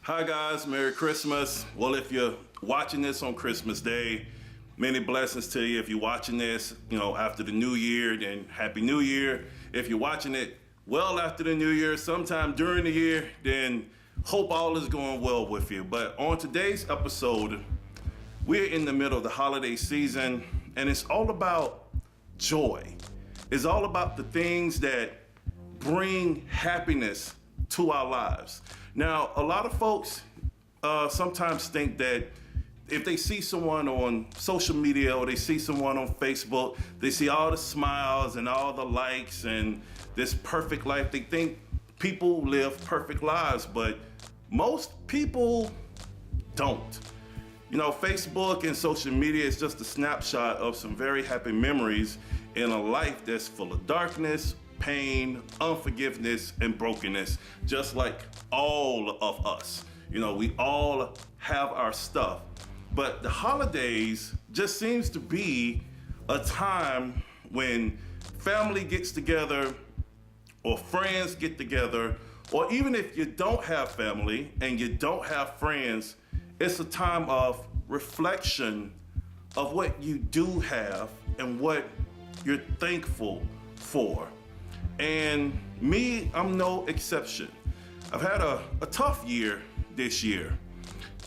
Hi guys, Merry Christmas. Well, if you're watching this on Christmas Day, many blessings to you. If you're watching this, after the New Year, then Happy New Year. If you're watching it well after the New Year, sometime during the year, then hope all is going well with you. But on today's episode, we're in the middle of the holiday season, and it's all about joy. It's all about the things that bring happiness to our lives. Now, a lot of folks sometimes think that if they see someone on social media or they see someone on Facebook, they see all the smiles and all the likes and this perfect life. They think people live perfect lives, but most people don't. Facebook and social media is just a snapshot of some very happy memories in a life that's full of darkness, pain, unforgiveness, and brokenness, just like all of us. We all have our stuff, but the holidays just seems to be a time when family gets together or friends get together, or even if you don't have family and you don't have friends, it's a time of reflection of what you do have and what you're thankful for. And me, I'm no exception. I've had a tough year this year.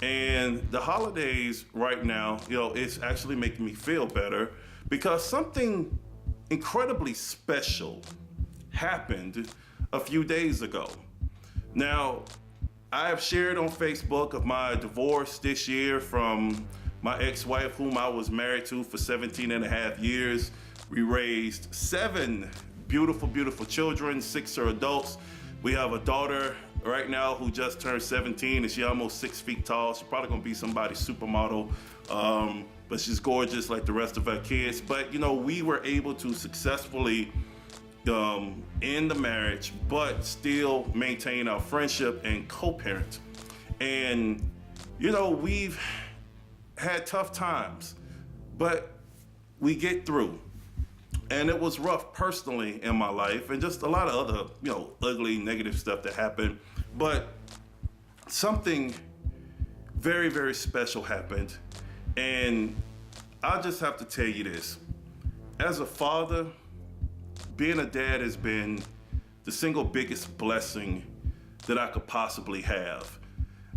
And the holidays right now, it's actually making me feel better because something incredibly special happened a few days ago. Now, I have shared on Facebook of my divorce this year from my ex-wife, whom I was married to for 17 and a half years. We raised 7 beautiful, beautiful children. 6 are adults. We have a daughter right now who just turned 17 and she's almost 6 feet tall. She's probably gonna be somebody's supermodel, but she's gorgeous like the rest of our kids. But we were able to successfully end the marriage, but still maintain our friendship and co-parent. And we've had tough times, but we get through. And it was rough personally in my life and just a lot of other, ugly, negative stuff that happened. But something very, very special happened. And I just have to tell you this. As a father, being a dad has been the single biggest blessing that I could possibly have.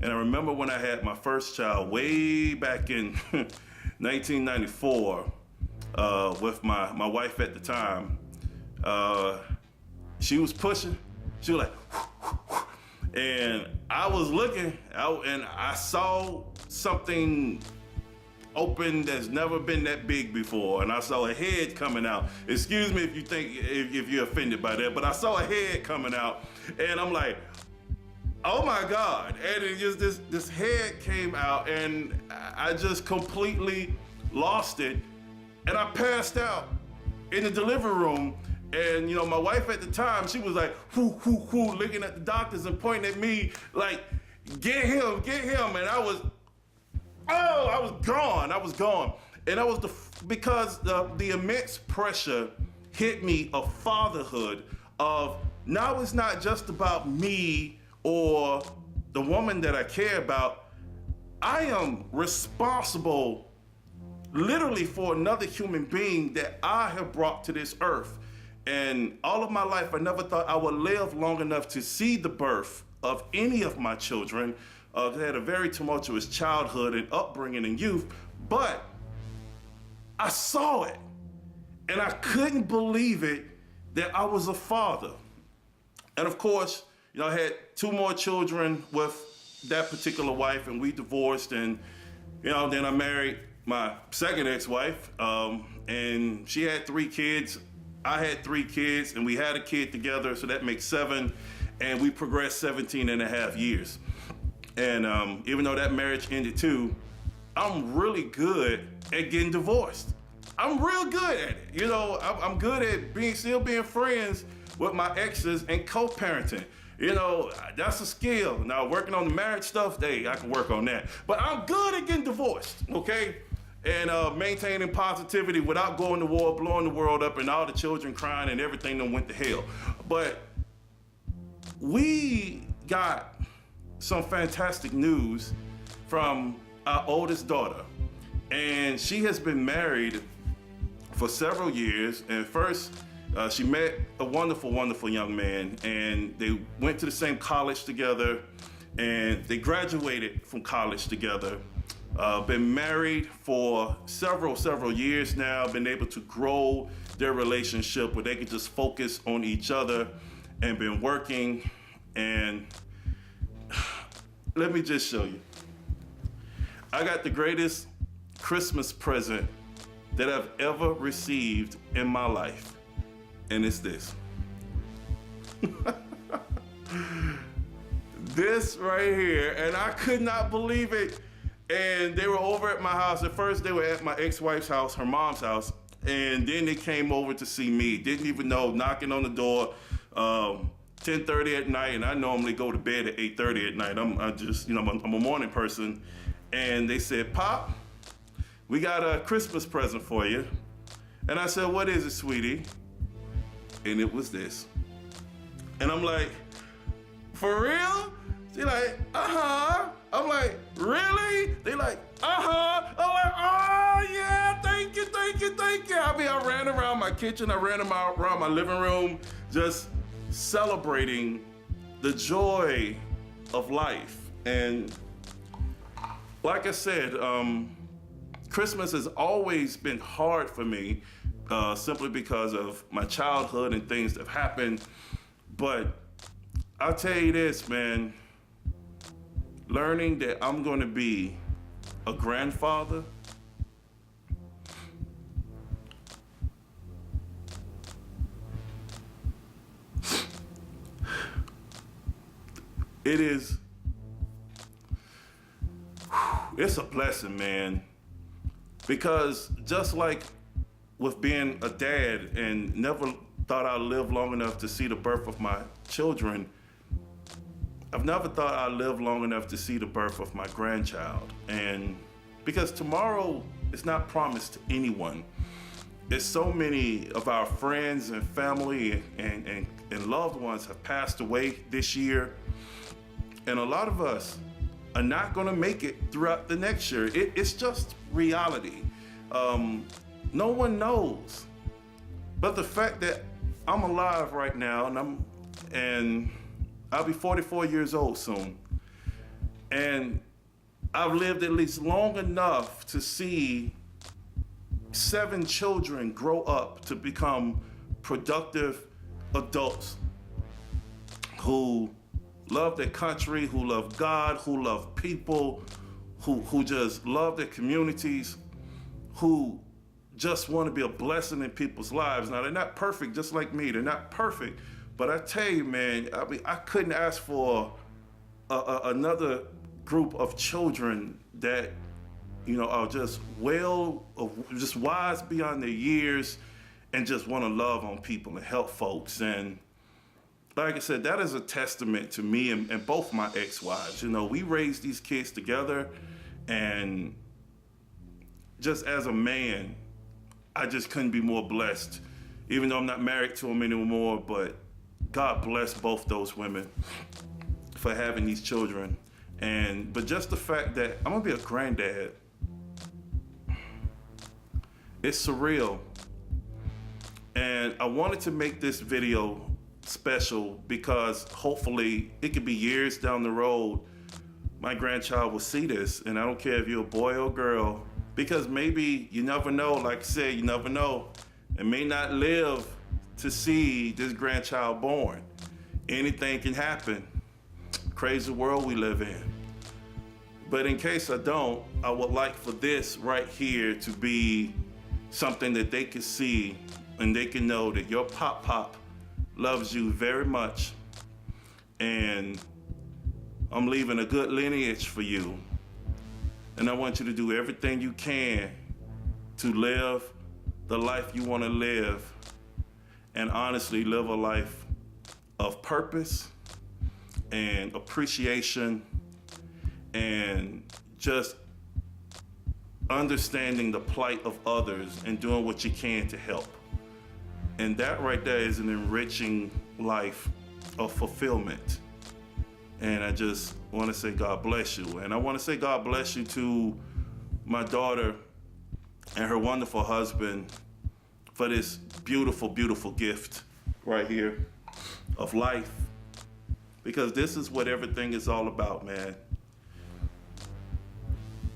And I remember when I had my first child way back in 1994, with my wife at the time. She was pushing. She was like, and I was looking out and I saw something open that's never been that big before, and I saw a head coming out. Excuse me if you're offended by that, but I saw a head coming out, and I'm like, oh my God! And it just this head came out, and I just completely lost it. And I passed out in the delivery room. And, my wife at the time, she was like, whoo, looking at the doctors and pointing at me like, get him. And I was gone. And that was because the immense pressure hit me of fatherhood of now it's not just about me or the woman that I care about. I am responsible literally for another human being that I have brought to this earth. And all of my life, I never thought I would live long enough to see the birth of any of my children. They had a very tumultuous childhood and upbringing and youth, but I saw it and I couldn't believe it that I was a father. And of course, I had 2 more children with that particular wife, and we divorced, and then I married my second ex-wife, and she had 3 kids. I had 3 kids, and we had a kid together, so that makes 7, and we progressed 17 and a half years. And even though that marriage ended too, I'm really good at getting divorced. I'm real good at it. I'm good at still being friends with my exes and co-parenting. That's a skill. Now, working on the marriage stuff, I can work on that. But I'm good at getting divorced, okay? And maintaining positivity without going to war, blowing the world up, and all the children crying and everything that went to hell. But we got some fantastic news from our oldest daughter. And she has been married for several years. And first, she met a wonderful, wonderful young man, and they went to the same college together, and they graduated from college together. Been married for several years now, been able to grow their relationship where they could just focus on each other, and been working. And let me just show you. I got the greatest Christmas present that I've ever received in my life, and it's this. This right here, and I could not believe it. And they were over at my house. At first, they were at my ex-wife's house, her mom's house, and then they came over to see me. Didn't even know, knocking on the door, 10:30 at night, and I normally go to bed at 8:30 at night. I'm a morning person. And they said, "Pop, we got a Christmas present for you." And I said, "What is it, sweetie?" And it was this. And I'm like, "For real?" She's like, "Uh-huh." I'm like, "Really?" They like, "Uh-huh." I'm like, "Oh yeah, thank you, thank you, thank you." I ran around my kitchen, I ran around my living room, just celebrating the joy of life. And like I said, Christmas has always been hard for me, simply because of my childhood and things that have happened. But I'll tell you this, man, learning that I'm gonna be a grandfather, it's a blessing, man. Because just like with being a dad and never thought I'd live long enough to see the birth of my children, I've never thought I'd live long enough to see the birth of my grandchild. And because tomorrow is not promised to anyone. There's so many of our friends and family and loved ones have passed away this year. And a lot of us are not gonna make it throughout the next year. It's just reality. No one knows. But the fact that I'm alive right now, and I'll be 44 years old soon, and I've lived at least long enough to see 7 children grow up to become productive adults who love their country, who love God, who love people, who just love their communities, who just want to be a blessing in people's lives. Now, they're not perfect, just like me. They're not perfect. But I tell you, man, I couldn't ask for another group of children that, are just just wise beyond their years and just want to love on people and help folks. And like I said, that is a testament to me and both my ex-wives. We raised these kids together, and just as a man, I just couldn't be more blessed, even though I'm not married to them anymore. But God bless both those women for having these children. But just the fact that I'm gonna be a granddad, it's surreal. And I wanted to make this video special because hopefully it could be years down the road, my grandchild will see this. And I don't care if you're a boy or girl, because maybe you never know. Like I said, you never know. And may not live to see this grandchild born. Anything can happen. Crazy world we live in. But in case I don't, I would like for this right here to be something that they can see and they can know that your pop loves you very much. And I'm leaving a good lineage for you. And I want you to do everything you can to live the life you want to live, and honestly live a life of purpose and appreciation and just understanding the plight of others and doing what you can to help. And that right there is an enriching life of fulfillment. And I just want to say God bless you. And I want to say God bless you to my daughter and her wonderful husband for this beautiful, beautiful gift right here of life. Because this is what everything is all about, man.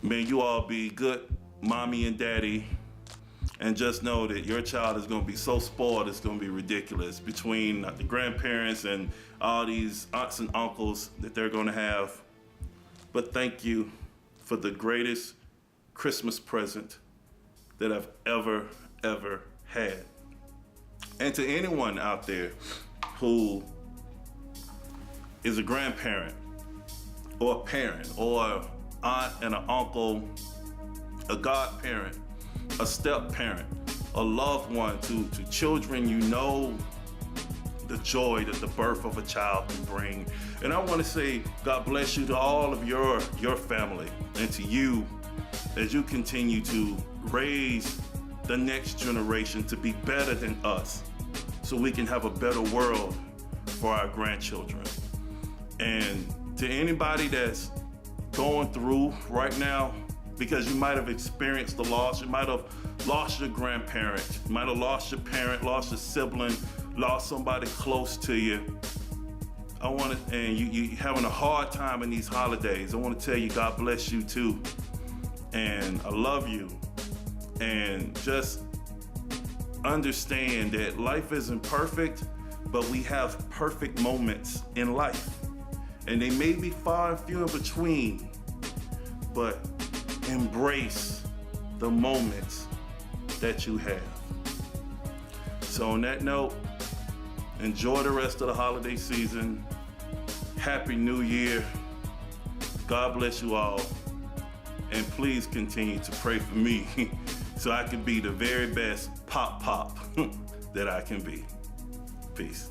May you all be good mommy and daddy, and just know that your child is going to be so spoiled, it's going to be ridiculous, between the grandparents and all these aunts and uncles that they're going to have. But thank you for the greatest Christmas present that I've ever had. And to anyone out there who is a grandparent or a parent or aunt and an uncle, a godparent, a step-parent, a loved one to children, you know the joy that the birth of a child can bring. And I want to say God bless you to all of your family, and to you as you continue to raise the next generation to be better than us, so we can have a better world for our grandchildren. And to anybody that's going through right now, because you might have experienced the loss, you might have lost your grandparent, you might have lost your parent, lost your sibling, lost somebody close to you. And you having a hard time in these holidays, I want to tell you God bless you too. And I love you. And just understand that life isn't perfect, but we have perfect moments in life. And they may be far and few in between, but embrace the moments that you have. So on that note, enjoy the rest of the holiday season. Happy New Year. God bless you all. And please continue to pray for me so I can be the very best pop that I can be. Peace.